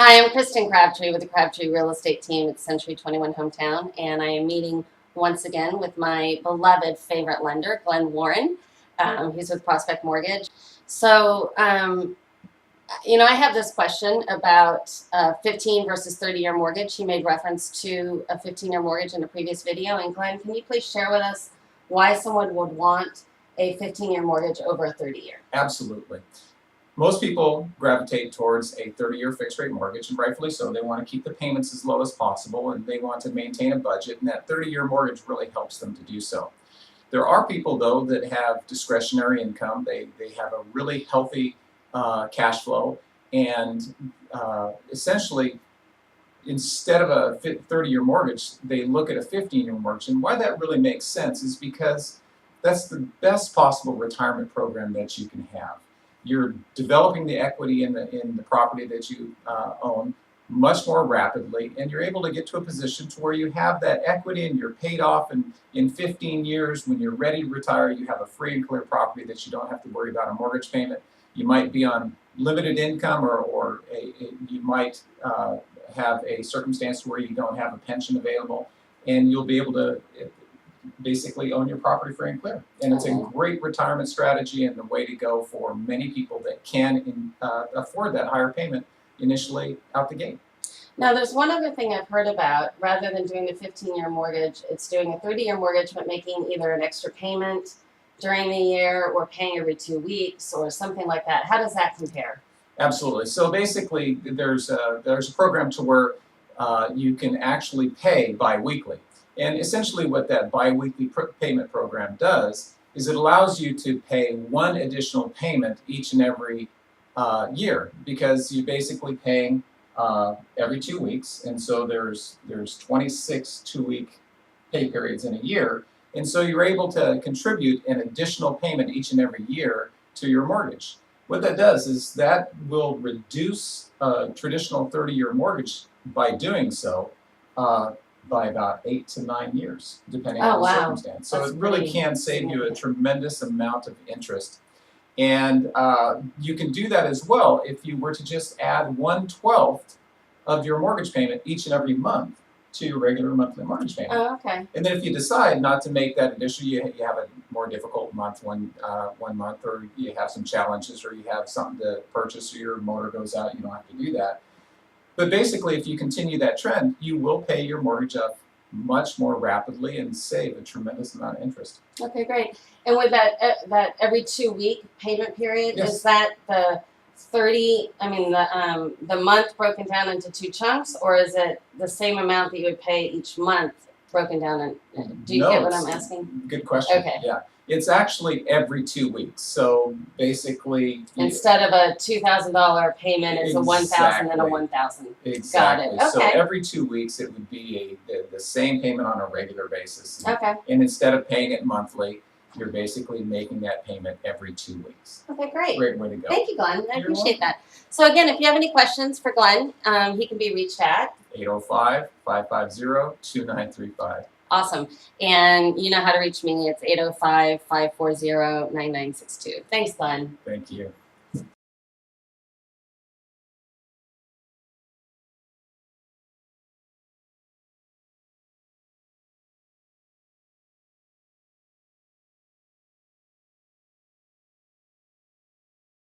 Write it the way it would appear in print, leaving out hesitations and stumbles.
Hi, I'm Kristen Crabtree with the Crabtree Real Estate Team at Century 21 Hometown, and I am meeting once again with my beloved favorite lender, Glenn Warren. He's with Prospect Mortgage. So, I have this question about 15 versus 30-year mortgage. He made reference to a 15-year mortgage in a previous video. And Glenn, can you please share with us why someone would want a 15-year mortgage over a 30-year? Absolutely. Most people gravitate towards a 30-year fixed rate mortgage, and rightfully so. They want to keep the payments as low as possible, and they want to maintain a budget, and that 30-year mortgage really helps them to do so. There are people, though, that have discretionary income. They have a really healthy cash flow, and essentially, instead of a 30-year mortgage, they look at a 15-year mortgage. And why that really makes sense is because that's the best possible retirement program that you can have. You're developing the equity in the property that you own much more rapidly, and you're able to get to a position to where you have that equity and you're paid off, and in 15 years, when you're ready to retire, you have a free and clear property that you don't have to worry about a mortgage payment. You might be on limited income, or you might have a circumstance where you don't have a pension available, and you'll be able to basically own your property free and clear. And it's a great retirement strategy and the way to go for many people that can afford that higher payment initially out the gate. Now, there's one other thing I've heard about. Rather than doing a 15-year mortgage, it's doing a 30-year mortgage, but making either an extra payment during the year or paying every 2 weeks or something like that. How does that compare? Absolutely. So basically, there's a program to where you can actually pay biweekly. And essentially what that biweekly payment program does is it allows you to pay one additional payment each and every year, because you're basically paying every 2 weeks. And so there's 26 2-week pay periods in a year. And so you're able to contribute an additional payment each and every year to your mortgage. What that does is that will reduce a traditional 30-year mortgage by doing so by about 8 to 9 years, depending on the circumstance. So it really can save you a tremendous amount of interest. And you can do that as well if you were to just add 1/12 of your mortgage payment each and every month to your regular monthly mortgage payment. Oh, okay. And then if you decide not to make that additional, you have a more difficult month one month, or you have some challenges, or you have something to purchase, or your motor goes out, you don't have to do that. But basically, if you continue that trend, you will pay your mortgage up much more rapidly and save a tremendous amount of interest. Okay, great. And with that every 2-week payment period, Yes. is that the the month broken down into 2 chunks, or is it the same amount that you would pay each month broken down? Do you get what I'm asking? Good question. Okay. Yeah. It's actually every 2 weeks. So basically, Instead of a $2,000 payment, it's a $1,000 and a $1,000. Exactly. Got it. Okay. So every 2 weeks, it would be the same payment on a regular basis. Okay. And instead of paying it monthly, you're basically making that payment every 2 weeks. Okay, great. Great way to go. Thank you, Glenn. I You're appreciate welcome. that. So again, if you have any questions for Glenn, he can be reached at 805-550-2935. Awesome. And you know how to reach me. It's 805-540-9962. Thanks, Glenn. Thank you.